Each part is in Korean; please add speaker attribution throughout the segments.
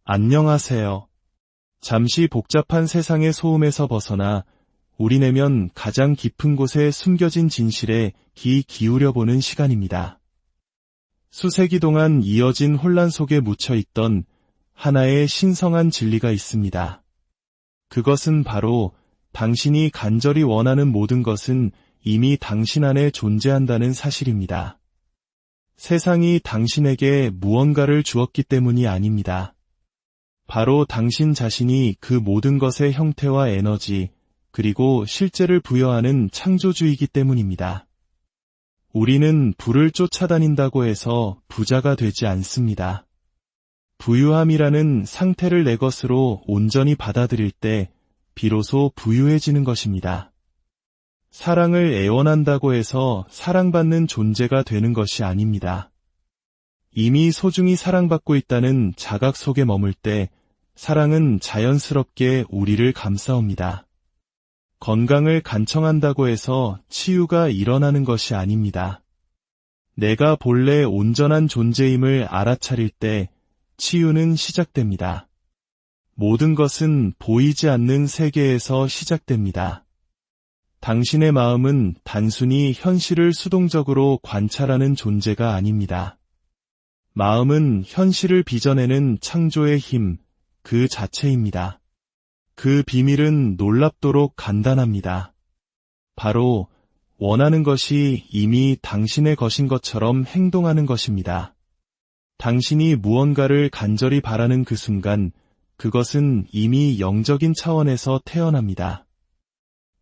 Speaker 1: 안녕하세요. 잠시 복잡한 세상의 소음에서 벗어나 우리 내면 가장 깊은 곳에 숨겨진 진실에 귀 기울여보는 시간입니다. 수세기 동안 이어진 혼란 속에 묻혀있던 하나의 신성한 진리가 있습니다. 그것은 바로 당신이 간절히 원하는 모든 것은 이미 당신 안에 존재한다는 사실입니다. 세상이 당신에게 무언가를 주었기 때문이 아닙니다. 바로 당신 자신이 그 모든 것의 형태와 에너지, 그리고 실제를 부여하는 창조주이기 때문입니다. 우리는 부를 쫓아다닌다고 해서 부자가 되지 않습니다. 부유함이라는 상태를 내 것으로 온전히 받아들일 때 비로소 부유해지는 것입니다. 사랑을 애원한다고 해서 사랑받는 존재가 되는 것이 아닙니다. 이미 소중히 사랑받고 있다는 자각 속에 머물 때 사랑은 자연스럽게 우리를 감싸옵니다. 건강을 간청한다고 해서 치유가 일어나는 것이 아닙니다. 내가 본래 온전한 존재임을 알아차릴 때 치유는 시작됩니다. 모든 것은 보이지 않는 세계에서 시작됩니다. 당신의 마음은 단순히 현실을 수동적으로 관찰하는 존재가 아닙니다. 마음은 현실을 빚어내는 창조의 힘, 그 자체입니다. 그 비밀은 놀랍도록 간단합니다. 바로 원하는 것이 이미 당신의 것인 것처럼 행동하는 것입니다. 당신이 무언가를 간절히 바라는 그 순간, 그것은 이미 영적인 차원에서 태어납니다.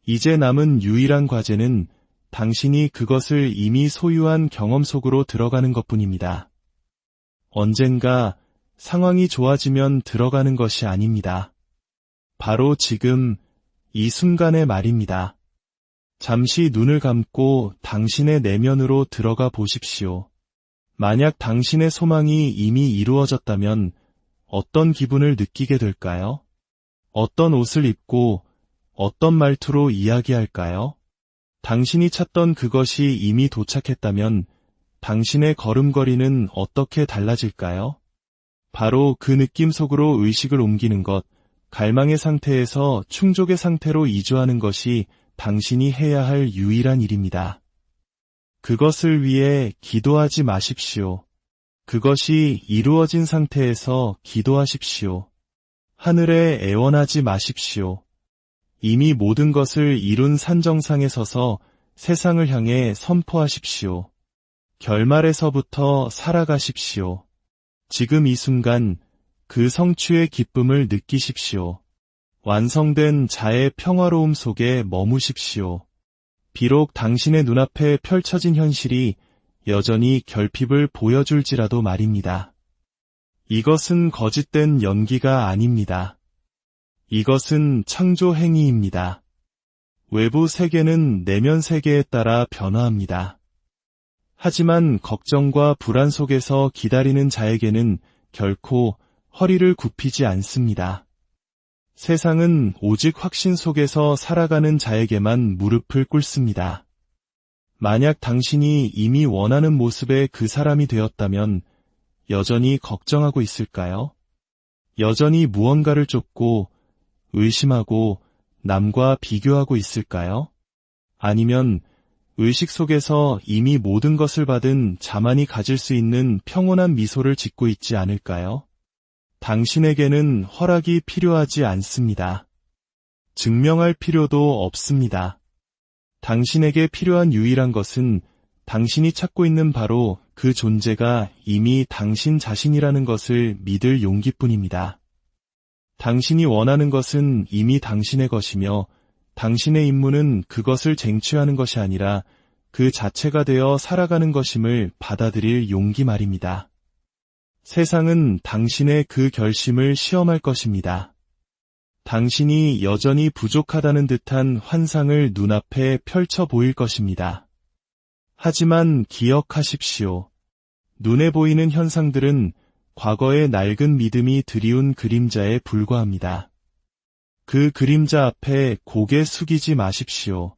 Speaker 1: 이제 남은 유일한 과제는 당신이 그것을 이미 소유한 경험 속으로 들어가는 것뿐입니다. 언젠가 상황이 좋아지면 들어가는 것이 아닙니다. 바로 지금 이 순간의 말입니다. 잠시 눈을 감고 당신의 내면으로 들어가 보십시오. 만약 당신의 소망이 이미 이루어졌다면 어떤 기분을 느끼게 될까요? 어떤 옷을 입고 어떤 말투로 이야기할까요? 당신이 찾던 그것이 이미 도착했다면 당신의 걸음걸이는 어떻게 달라질까요? 바로 그 느낌 속으로 의식을 옮기는 것, 갈망의 상태에서 충족의 상태로 이주하는 것이 당신이 해야 할 유일한 일입니다. 그것을 위해 기도하지 마십시오. 그것이 이루어진 상태에서 기도하십시오. 하늘에 애원하지 마십시오. 이미 모든 것을 이룬 산정상에 서서 세상을 향해 선포하십시오. 결말에서부터 살아가십시오. 지금 이 순간 그 성취의 기쁨을 느끼십시오. 완성된 자의 평화로움 속에 머무십시오. 비록 당신의 눈앞에 펼쳐진 현실이 여전히 결핍을 보여줄지라도 말입니다. 이것은 거짓된 연기가 아닙니다. 이것은 창조 행위입니다. 외부 세계는 내면 세계에 따라 변화합니다. 하지만 걱정과 불안 속에서 기다리는 자에게는 결코 허리를 굽히지 않습니다. 세상은 오직 확신 속에서 살아가는 자에게만 무릎을 꿇습니다. 만약 당신이 이미 원하는 모습의 그 사람이 되었다면 여전히 걱정하고 있을까요? 여전히 무언가를 쫓고 의심하고 남과 비교하고 있을까요? 아니면 의식 속에서 이미 모든 것을 받은 자만이 가질 수 있는 평온한 미소를 짓고 있지 않을까요? 당신에게는 허락이 필요하지 않습니다. 증명할 필요도 없습니다. 당신에게 필요한 유일한 것은 당신이 찾고 있는 바로 그 존재가 이미 당신 자신이라는 것을 믿을 용기뿐입니다. 당신이 원하는 것은 이미 당신의 것이며 당신의 임무는 그것을 쟁취하는 것이 아니라 그 자체가 되어 살아가는 것임을 받아들일 용기 말입니다. 세상은 당신의 그 결심을 시험할 것입니다. 당신이 여전히 부족하다는 듯한 환상을 눈앞에 펼쳐 보일 것입니다. 하지만 기억하십시오. 눈에 보이는 현상들은 과거의 낡은 믿음이 드리운 그림자에 불과합니다. 그 그림자 앞에 고개 숙이지 마십시오.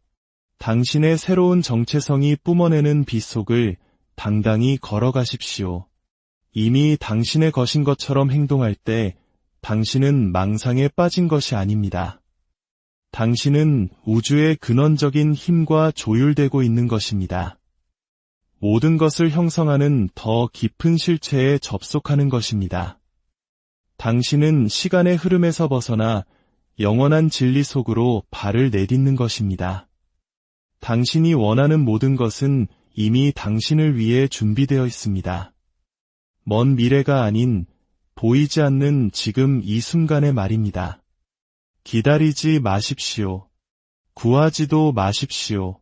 Speaker 1: 당신의 새로운 정체성이 뿜어내는 빛 속을 당당히 걸어가십시오. 이미 당신의 것인 것처럼 행동할 때 당신은 망상에 빠진 것이 아닙니다. 당신은 우주의 근원적인 힘과 조율되고 있는 것입니다. 모든 것을 형성하는 더 깊은 실체에 접속하는 것입니다. 당신은 시간의 흐름에서 벗어나 영원한 진리 속으로 발을 내딛는 것입니다. 당신이 원하는 모든 것은 이미 당신을 위해 준비되어 있습니다. 먼 미래가 아닌 보이지 않는 지금 이 순간의 말입니다. 기다리지 마십시오. 구하지도 마십시오.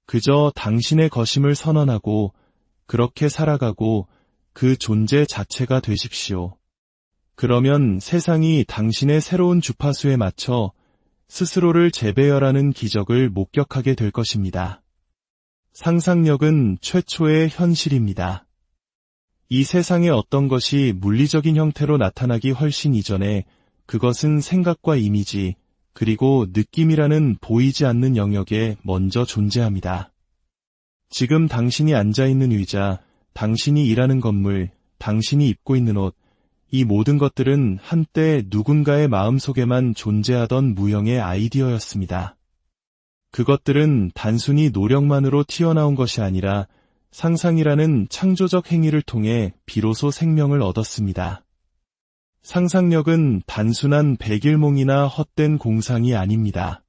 Speaker 1: 그저 당신의 것임을 선언하고 그렇게 살아가고 그 존재 자체가 되십시오. 그러면 세상이 당신의 새로운 주파수에 맞춰 스스로를 재배열하는 기적을 목격하게 될 것입니다. 상상력은 최초의 현실입니다. 이 세상의 어떤 것이 물리적인 형태로 나타나기 훨씬 이전에 그것은 생각과 이미지, 그리고 느낌이라는 보이지 않는 영역에 먼저 존재합니다. 지금 당신이 앉아있는 의자, 당신이 일하는 건물, 당신이 입고 있는 옷, 이 모든 것들은 한때 누군가의 마음속에만 존재하던 무형의 아이디어였습니다. 그것들은 단순히 노력만으로 튀어나온 것이 아니라 상상이라는 창조적 행위를 통해 비로소 생명을 얻었습니다. 상상력은 단순한 백일몽이나 헛된 공상이 아닙니다.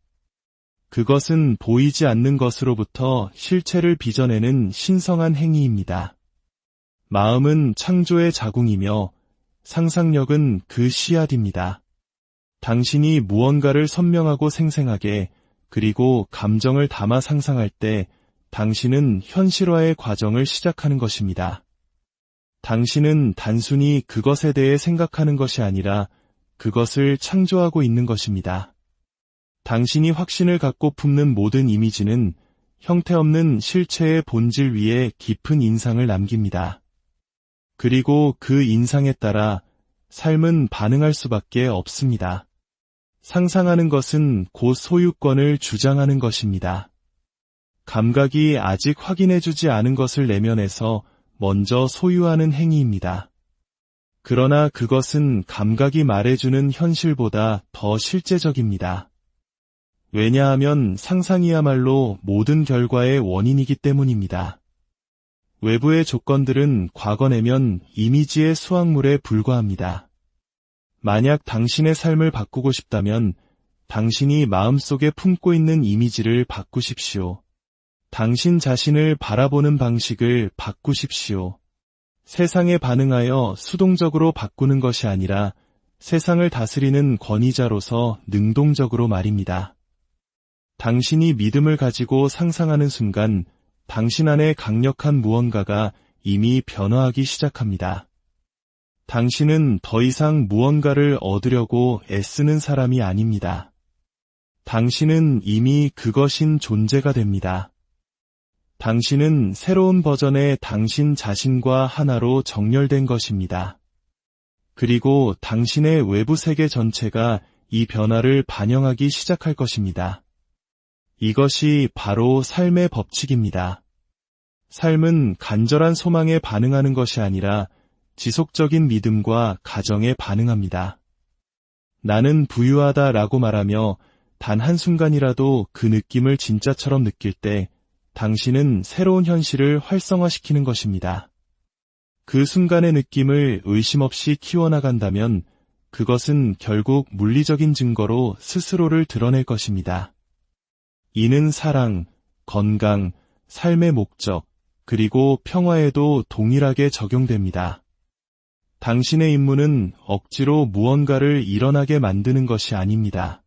Speaker 1: 그것은 보이지 않는 것으로부터 실체를 빚어내는 신성한 행위입니다. 마음은 창조의 자궁이며 상상력은 그 씨앗입니다. 당신이 무언가를 선명하고 생생하게 그리고 감정을 담아 상상할 때 당신은 현실화의 과정을 시작하는 것입니다. 당신은 단순히 그것에 대해 생각하는 것이 아니라 그것을 창조하고 있는 것입니다. 당신이 확신을 갖고 품는 모든 이미지는 형태없는 실체의 본질 위에 깊은 인상을 남깁니다. 그리고 그 인상에 따라 삶은 반응할 수밖에 없습니다. 상상하는 것은 곧 소유권을 주장하는 것입니다. 감각이 아직 확인해주지 않은 것을 내면에서 먼저 소유하는 행위입니다. 그러나 그것은 감각이 말해주는 현실보다 더 실제적입니다. 왜냐하면 상상이야말로 모든 결과의 원인이기 때문입니다. 외부의 조건들은 과거 내면 이미지의 수확물에 불과합니다. 만약 당신의 삶을 바꾸고 싶다면 당신이 마음속에 품고 있는 이미지를 바꾸십시오. 당신 자신을 바라보는 방식을 바꾸십시오. 세상에 반응하여 수동적으로 바꾸는 것이 아니라 세상을 다스리는 권위자로서 능동적으로 말입니다. 당신이 믿음을 가지고 상상하는 순간 당신 안에 강력한 무언가가 이미 변화하기 시작합니다. 당신은 더 이상 무언가를 얻으려고 애쓰는 사람이 아닙니다. 당신은 이미 그것인 존재가 됩니다. 당신은 새로운 버전의 당신 자신과 하나로 정렬된 것입니다. 그리고 당신의 외부 세계 전체가 이 변화를 반영하기 시작할 것입니다. 이것이 바로 삶의 법칙입니다. 삶은 간절한 소망에 반응하는 것이 아니라 지속적인 믿음과 가정에 반응합니다. 나는 부유하다라고 말하며 단 한순간이라도 그 느낌을 진짜처럼 느낄 때 당신은 새로운 현실을 활성화시키는 것입니다. 그 순간의 느낌을 의심 없이 키워나간다면 그것은 결국 물리적인 증거로 스스로를 드러낼 것입니다. 이는 사랑, 건강, 삶의 목적, 그리고 평화에도 동일하게 적용됩니다. 당신의 임무는 억지로 무언가를 일어나게 만드는 것이 아닙니다.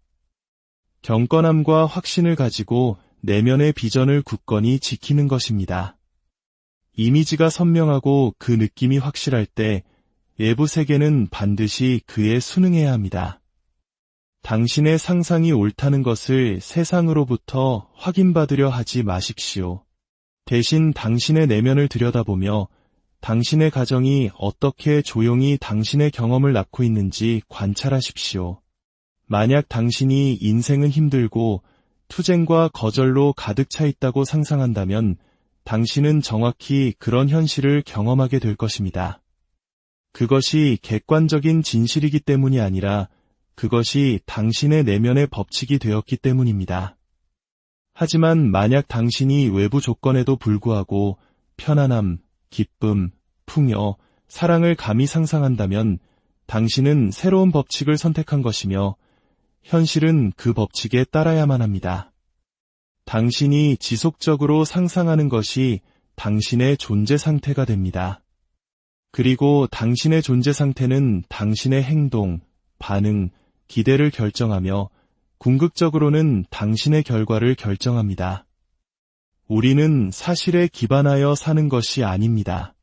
Speaker 1: 경건함과 확신을 가지고 내면의 비전을 굳건히 지키는 것입니다. 이미지가 선명하고 그 느낌이 확실할 때 외부 세계는 반드시 그에 순응해야 합니다. 당신의 상상이 옳다는 것을 세상으로부터 확인받으려 하지 마십시오. 대신 당신의 내면을 들여다보며 당신의 가정이 어떻게 조용히 당신의 경험을 낳고 있는지 관찰하십시오. 만약 당신이 인생은 힘들고 투쟁과 거절로 가득 차 있다고 상상한다면 당신은 정확히 그런 현실을 경험하게 될 것입니다. 그것이 객관적인 진실이기 때문이 아니라 그것이 당신의 내면의 법칙이 되었기 때문입니다. 하지만 만약 당신이 외부 조건에도 불구하고 편안함, 기쁨, 풍요, 사랑을 감히 상상한다면 당신은 새로운 법칙을 선택한 것이며 현실은 그 법칙에 따라야만 합니다. 당신이 지속적으로 상상하는 것이 당신의 존재 상태가 됩니다. 그리고 당신의 존재 상태는 당신의 행동, 반응, 기대를 결정하며 궁극적으로는 당신의 결과를 결정합니다. 우리는 사실에 기반하여 사는 것이 아닙니다.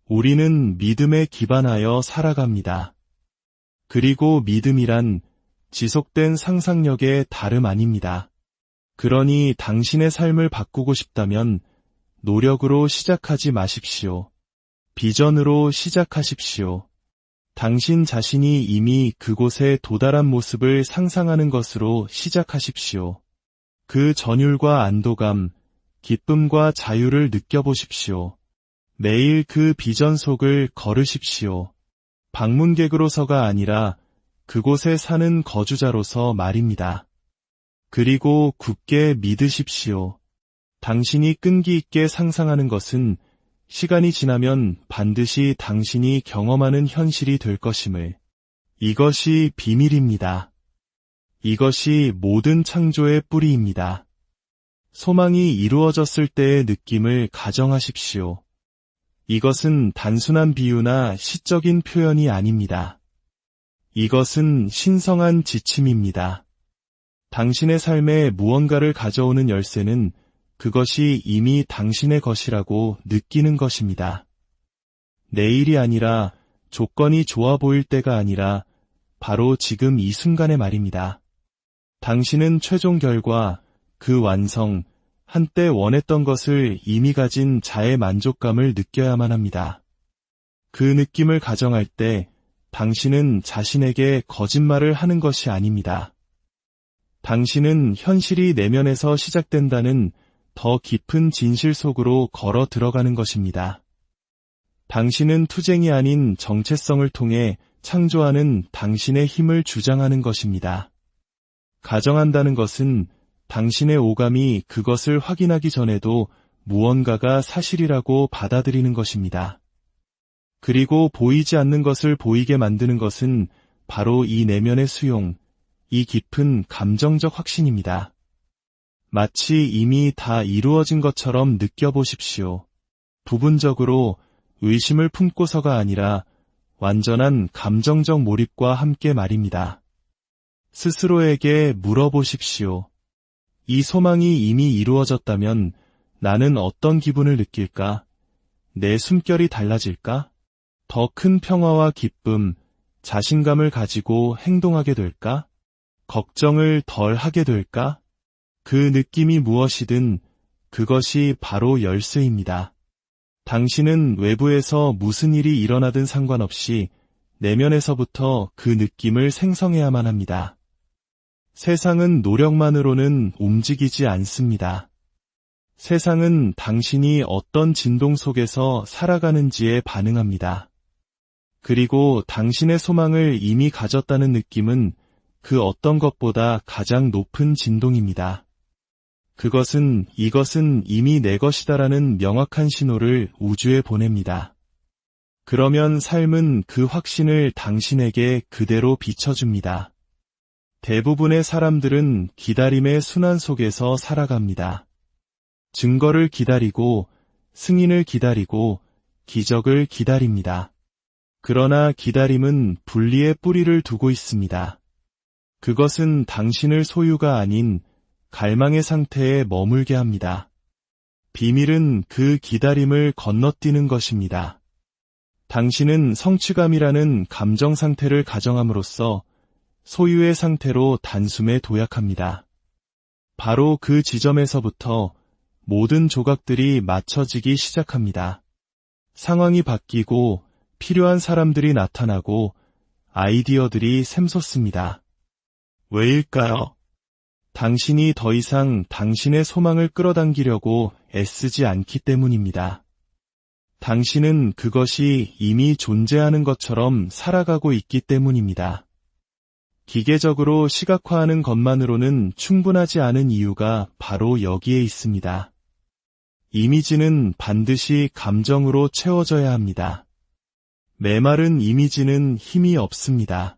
Speaker 1: 우리는 믿음에 기반하여 살아갑니다. 그리고 믿음이란 지속된 상상력의 다름 아닙니다. 그러니 당신의 삶을 바꾸고 싶다면 노력으로 시작하지 마십시오. 비전으로 시작하십시오. 당신 자신이 이미 그곳에 도달한 모습을 상상하는 것으로 시작하십시오. 그 전율과 안도감, 기쁨과 자유를 느껴보십시오. 매일 그 비전 속을 걸으십시오. 방문객으로서가 아니라 그곳에 사는 거주자로서 말입니다. 그리고 굳게 믿으십시오. 당신이 끈기 있게 상상하는 것은 시간이 지나면 반드시 당신이 경험하는 현실이 될 것임을. 이것이 비밀입니다. 이것이 모든 창조의 뿌리입니다. 소망이 이루어졌을 때의 느낌을 가정하십시오. 이것은 단순한 비유나 시적인 표현이 아닙니다. 이것은 신성한 지침입니다. 당신의 삶에 무언가를 가져오는 열쇠는 그것이 이미 당신의 것이라고 느끼는 것입니다. 내일이 아니라 조건이 좋아 보일 때가 아니라 바로 지금 이 순간의 말입니다. 당신은 최종 결과, 그 완성, 한때 원했던 것을 이미 가진 자의 만족감을 느껴야만 합니다. 그 느낌을 가정할 때 당신은 자신에게 거짓말을 하는 것이 아닙니다. 당신은 현실이 내면에서 시작된다는 더 깊은 진실 속으로 걸어 들어가는 것입니다. 당신은 투쟁이 아닌 정체성을 통해 창조하는 당신의 힘을 주장하는 것입니다. 가정한다는 것은 당신의 오감이 그것을 확인하기 전에도 무언가가 사실이라고 받아들이는 것입니다. 그리고 보이지 않는 것을 보이게 만드는 것은 바로 이 내면의 수용, 이 깊은 감정적 확신입니다. 마치 이미 다 이루어진 것처럼 느껴보십시오. 부분적으로 의심을 품고서가 아니라 완전한 감정적 몰입과 함께 말입니다. 스스로에게 물어보십시오. 이 소망이 이미 이루어졌다면 나는 어떤 기분을 느낄까? 내 숨결이 달라질까? 더 큰 평화와 기쁨, 자신감을 가지고 행동하게 될까? 걱정을 덜 하게 될까? 그 느낌이 무엇이든 그것이 바로 열쇠입니다. 당신은 외부에서 무슨 일이 일어나든 상관없이 내면에서부터 그 느낌을 생성해야만 합니다. 세상은 노력만으로는 움직이지 않습니다. 세상은 당신이 어떤 진동 속에서 살아가는지에 반응합니다. 그리고 당신의 소망을 이미 가졌다는 느낌은 그 어떤 것보다 가장 높은 진동입니다. 이것은 이미 내 것이다라는 명확한 신호를 우주에 보냅니다. 그러면 삶은 그 확신을 당신에게 그대로 비춰줍니다. 대부분의 사람들은 기다림의 순환 속에서 살아갑니다. 증거를 기다리고, 승인을 기다리고, 기적을 기다립니다. 그러나 기다림은 분리의 뿌리를 두고 있습니다. 그것은 당신을 소유가 아닌 갈망의 상태에 머물게 합니다. 비밀은 그 기다림을 건너뛰는 것입니다. 당신은 성취감이라는 감정 상태를 가정함으로써 소유의 상태로 단숨에 도약합니다. 바로 그 지점에서부터 모든 조각들이 맞춰지기 시작합니다. 상황이 바뀌고 필요한 사람들이 나타나고 아이디어들이 샘솟습니다. 왜일까요? 당신이 더 이상 당신의 소망을 끌어당기려고 애쓰지 않기 때문입니다. 당신은 그것이 이미 존재하는 것처럼 살아가고 있기 때문입니다. 기계적으로 시각화하는 것만으로는 충분하지 않은 이유가 바로 여기에 있습니다. 이미지는 반드시 감정으로 채워져야 합니다. 메마른 이미지는 힘이 없습니다.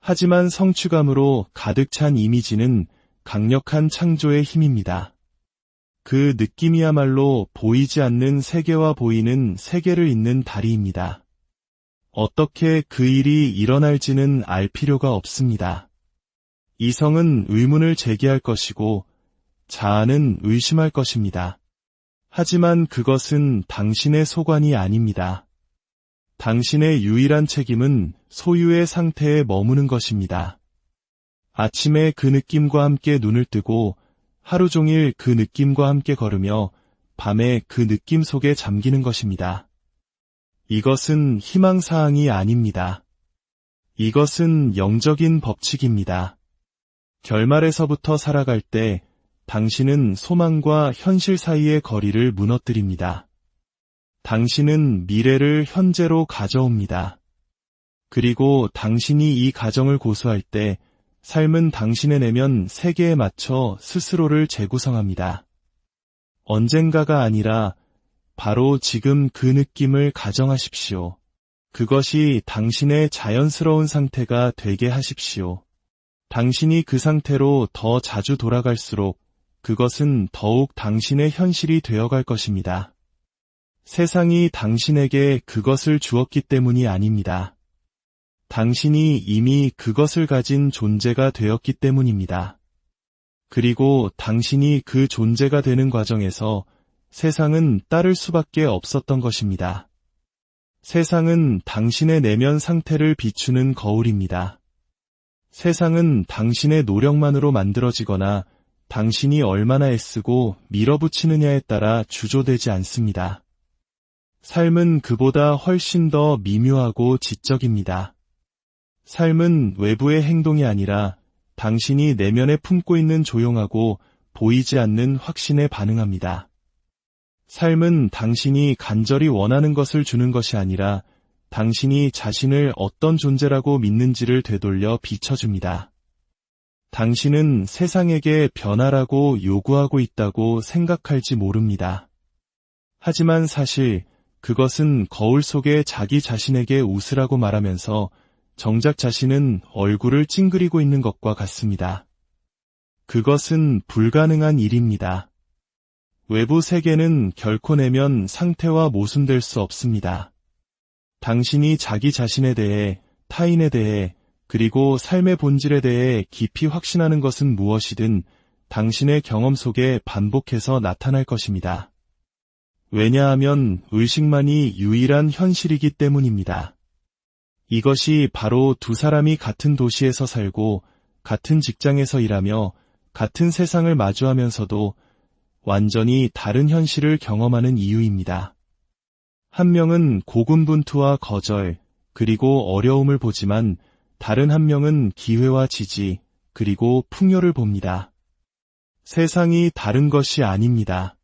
Speaker 1: 하지만 성취감으로 가득 찬 이미지는 강력한 창조의 힘입니다. 그 느낌이야말로 보이지 않는 세계와 보이는 세계를 잇는 다리입니다. 어떻게 그 일이 일어날지는 알 필요가 없습니다. 이성은 의문을 제기할 것이고 자아는 의심할 것입니다. 하지만 그것은 당신의 소관이 아닙니다. 당신의 유일한 책임은 소유의 상태에 머무는 것입니다. 아침에 그 느낌과 함께 눈을 뜨고 하루 종일 그 느낌과 함께 걸으며 밤에 그 느낌 속에 잠기는 것입니다. 이것은 희망사항이 아닙니다. 이것은 영적인 법칙입니다. 결말에서부터 살아갈 때 당신은 소망과 현실 사이의 거리를 무너뜨립니다. 당신은 미래를 현재로 가져옵니다. 그리고 당신이 이 가정을 고수할 때 삶은 당신의 내면 세계에 맞춰 스스로를 재구성합니다. 언젠가가 아니라 바로 지금 그 느낌을 가정하십시오. 그것이 당신의 자연스러운 상태가 되게 하십시오. 당신이 그 상태로 더 자주 돌아갈수록 그것은 더욱 당신의 현실이 되어갈 것입니다. 세상이 당신에게 그것을 주었기 때문이 아닙니다. 당신이 이미 그것을 가진 존재가 되었기 때문입니다. 그리고 당신이 그 존재가 되는 과정에서 세상은 따를 수밖에 없었던 것입니다. 세상은 당신의 내면 상태를 비추는 거울입니다. 세상은 당신의 노력만으로 만들어지거나 당신이 얼마나 애쓰고 밀어붙이느냐에 따라 주조되지 않습니다. 삶은 그보다 훨씬 더 미묘하고 지적입니다. 삶은 외부의 행동이 아니라 당신이 내면에 품고 있는 조용하고 보이지 않는 확신에 반응합니다. 삶은 당신이 간절히 원하는 것을 주는 것이 아니라 당신이 자신을 어떤 존재라고 믿는지를 되돌려 비춰줍니다. 당신은 세상에게 변화라고 요구하고 있다고 생각할지 모릅니다. 하지만 사실 그것은 거울 속에 자기 자신에게 웃으라고 말하면서 정작 자신은 얼굴을 찡그리고 있는 것과 같습니다. 그것은 불가능한 일입니다. 외부 세계는 결코 내면 상태와 모순될 수 없습니다. 당신이 자기 자신에 대해, 타인에 대해, 그리고 삶의 본질에 대해 깊이 확신하는 것은 무엇이든 당신의 경험 속에 반복해서 나타날 것입니다. 왜냐하면 의식만이 유일한 현실이기 때문입니다. 이것이 바로 두 사람이 같은 도시에서 살고 같은 직장에서 일하며 같은 세상을 마주하면서도 완전히 다른 현실을 경험하는 이유입니다. 한 명은 고군분투와 거절, 그리고 어려움을 보지만 다른 한 명은 기회와 지지, 그리고 풍요를 봅니다. 세상이 다른 것이 아닙니다.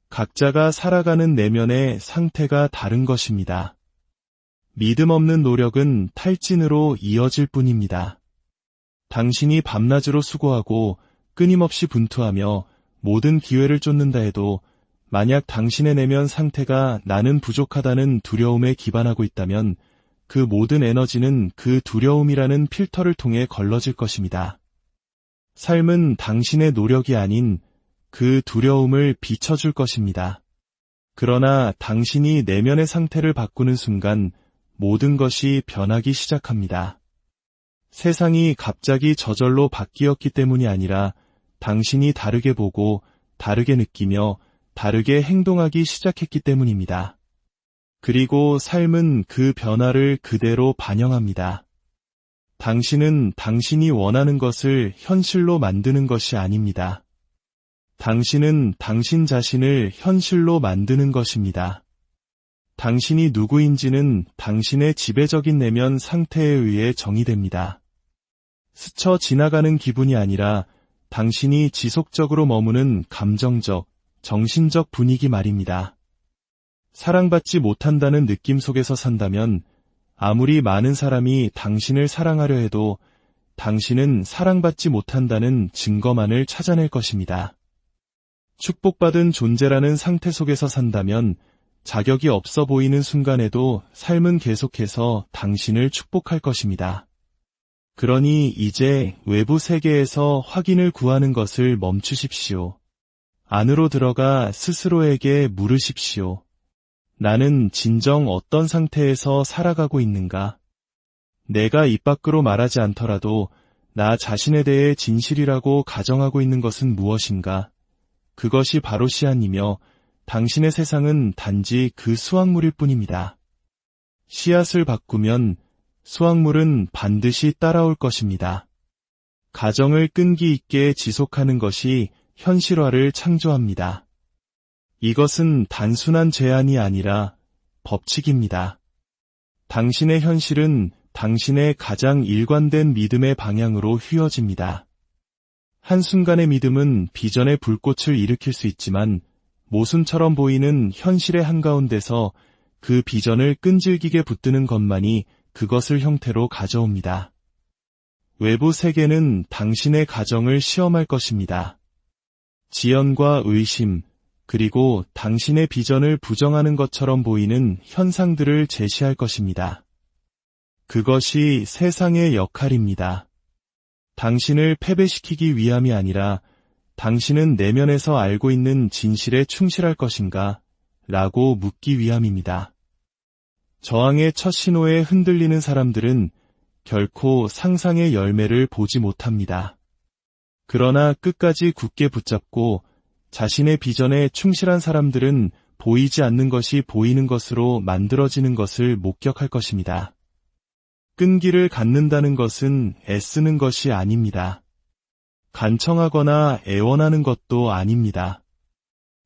Speaker 1: 각자가 살아가는 내면의 상태가 다른 것입니다. 믿음 없는 노력은 탈진으로 이어질 뿐입니다. 당신이 밤낮으로 수고하고 끊임없이 분투하며 모든 기회를 쫓는다 해도 만약 당신의 내면 상태가 나는 부족하다는 두려움에 기반하고 있다면 그 모든 에너지는 그 두려움이라는 필터를 통해 걸러질 것입니다. 삶은 당신의 노력이 아닌 그 두려움을 비춰줄 것입니다. 그러나 당신이 내면의 상태를 바꾸는 순간 모든 것이 변하기 시작합니다. 세상이 갑자기 저절로 바뀌었기 때문이 아니라 당신이 다르게 보고 다르게 느끼며 다르게 행동하기 시작했기 때문입니다. 그리고 삶은 그 변화를 그대로 반영합니다. 당신은 당신이 원하는 것을 현실로 만드는 것이 아닙니다. 당신은 당신 자신을 현실로 만드는 것입니다. 당신이 누구인지는 당신의 지배적인 내면 상태에 의해 정의됩니다. 스쳐 지나가는 기분이 아니라 당신이 지속적으로 머무는 감정적, 정신적 분위기 말입니다. 사랑받지 못한다는 느낌 속에서 산다면 아무리 많은 사람이 당신을 사랑하려 해도 당신은 사랑받지 못한다는 증거만을 찾아낼 것입니다. 축복받은 존재라는 상태 속에서 산다면 자격이 없어 보이는 순간에도 삶은 계속해서 당신을 축복할 것입니다. 그러니 이제 외부 세계에서 확인을 구하는 것을 멈추십시오. 안으로 들어가 스스로에게 물으십시오. 나는 진정 어떤 상태에서 살아가고 있는가? 내가 입 밖으로 말하지 않더라도 나 자신에 대해 진실이라고 가정하고 있는 것은 무엇인가? 그것이 바로 씨앗이며 당신의 세상은 단지 그 수확물일 뿐입니다. 씨앗을 바꾸면 수확물은 반드시 따라올 것입니다. 가정을 끈기 있게 지속하는 것이 현실화를 창조합니다. 이것은 단순한 제안이 아니라 법칙입니다. 당신의 현실은 당신의 가장 일관된 믿음의 방향으로 휘어집니다. 한순간의 믿음은 비전의 불꽃을 일으킬 수 있지만 모순처럼 보이는 현실의 한가운데서 그 비전을 끈질기게 붙드는 것만이 그것을 형태로 가져옵니다. 외부 세계는 당신의 가정을 시험할 것입니다. 지연과 의심, 그리고 당신의 비전을 부정하는 것처럼 보이는 현상들을 제시할 것입니다. 그것이 세상의 역할입니다. 당신을 패배시키기 위함이 아니라 당신은 내면에서 알고 있는 진실에 충실할 것인가? 라고 묻기 위함입니다. 저항의 첫 신호에 흔들리는 사람들은 결코 상상의 열매를 보지 못합니다. 그러나 끝까지 굳게 붙잡고 자신의 비전에 충실한 사람들은 보이지 않는 것이 보이는 것으로 만들어지는 것을 목격할 것입니다. 끈기를 갖는다는 것은 애쓰는 것이 아닙니다. 간청하거나 애원하는 것도 아닙니다.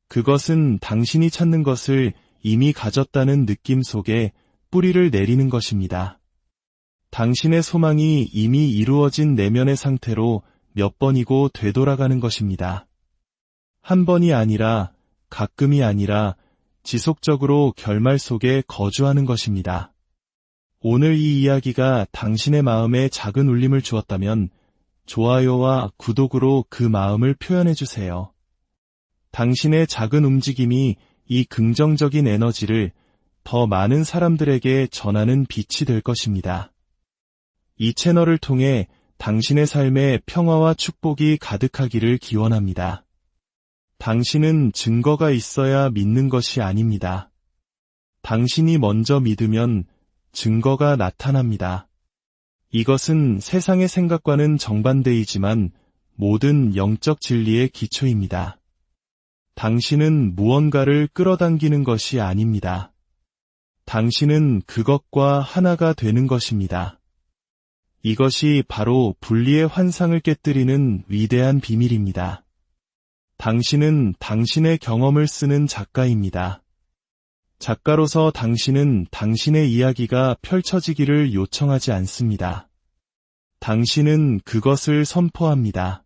Speaker 1: 그것은 당신이 찾는 것을 이미 가졌다는 느낌 속에 뿌리를 내리는 것입니다. 당신의 소망이 이미 이루어진 내면의 상태로 몇 번이고 되돌아가는 것입니다. 한 번이 아니라, 가끔이 아니라 지속적으로 결말 속에 거주하는 것입니다. 오늘 이 이야기가 당신의 마음에 작은 울림을 주었다면 좋아요와 구독으로 그 마음을 표현해 주세요. 당신의 작은 움직임이 이 긍정적인 에너지를 더 많은 사람들에게 전하는 빛이 될 것입니다. 이 채널을 통해 당신의 삶에 평화와 축복이 가득하기를 기원합니다. 당신은 증거가 있어야 믿는 것이 아닙니다. 당신이 먼저 믿으면 증거가 나타납니다. 이것은 세상의 생각과는 정반대이지만 모든 영적 진리의 기초입니다. 당신은 무언가를 끌어당기는 것이 아닙니다. 당신은 그것과 하나가 되는 것입니다. 이것이 바로 분리의 환상을 깨뜨리는 위대한 비밀입니다. 당신은 당신의 경험을 쓰는 작가입니다. 작가로서 당신은 당신의 이야기가 펼쳐지기를 요청하지 않습니다. 당신은 그것을 선포합니다.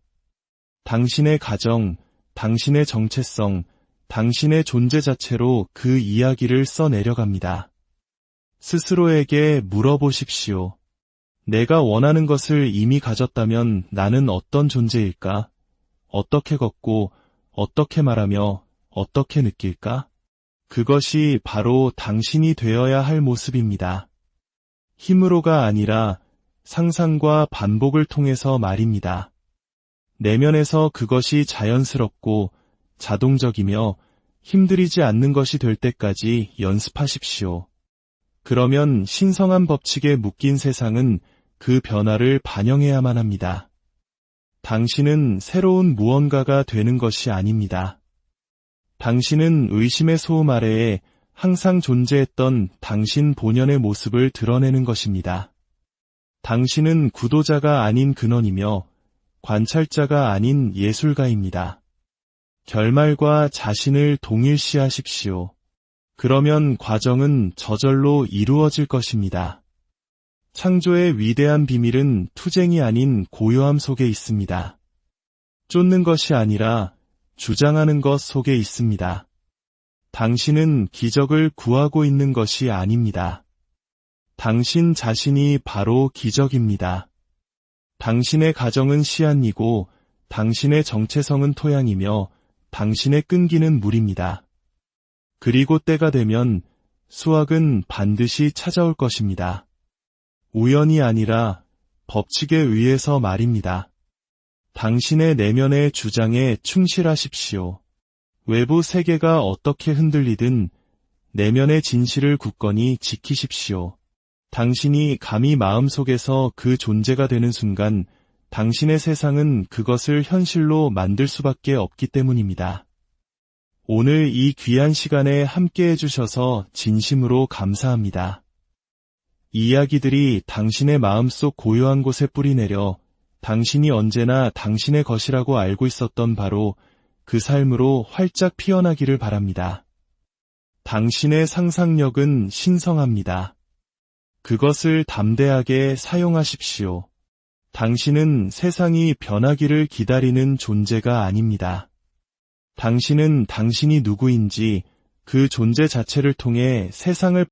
Speaker 1: 당신의 가정, 당신의 정체성, 당신의 존재 자체로 그 이야기를 써내려갑니다. 스스로에게 물어보십시오. 내가 원하는 것을 이미 가졌다면 나는 어떤 존재일까? 어떻게 걷고, 어떻게 말하며, 어떻게 느낄까? 그것이 바로 당신이 되어야 할 모습입니다. 힘으로가 아니라 상상과 반복을 통해서 말입니다. 내면에서 그것이 자연스럽고 자동적이며 힘들이지 않는 것이 될 때까지 연습하십시오. 그러면 신성한 법칙에 묶인 세상은 그 변화를 반영해야만 합니다. 당신은 새로운 무언가가 되는 것이 아닙니다. 당신은 의심의 소음 아래에 항상 존재했던 당신 본연의 모습을 드러내는 것입니다. 당신은 구도자가 아닌 근원이며 관찰자가 아닌 예술가입니다. 결말과 자신을 동일시하십시오. 그러면 과정은 저절로 이루어질 것입니다. 창조의 위대한 비밀은 투쟁이 아닌 고요함 속에 있습니다. 쫓는 것이 아니라 주장하는 것 속에 있습니다. 당신은 기적을 구하고 있는 것이 아닙니다. 당신 자신이 바로 기적입니다. 당신의 가정은 씨앗이고 당신의 정체성은 토양이며 당신의 끈기는 물입니다. 그리고 때가 되면 수확은 반드시 찾아올 것입니다. 우연이 아니라 법칙에 의해서 말입니다. 당신의 내면의 주장에 충실하십시오. 외부 세계가 어떻게 흔들리든 내면의 진실을 굳건히 지키십시오. 당신이 감히 마음속에서 그 존재가 되는 순간 당신의 세상은 그것을 현실로 만들 수밖에 없기 때문입니다. 오늘 이 귀한 시간에 함께 해주셔서 진심으로 감사합니다. 이야기들이 당신의 마음속 고요한 곳에 뿌리내려 당신이 언제나 당신의 것이라고 알고 있었던 바로 그 삶으로 활짝 피어나기를 바랍니다. 당신의 상상력은 신성합니다. 그것을 담대하게 사용하십시오. 당신은 세상이 변하기를 기다리는 존재가 아닙니다. 당신은 당신이 누구인지 그 존재 자체를 통해 세상을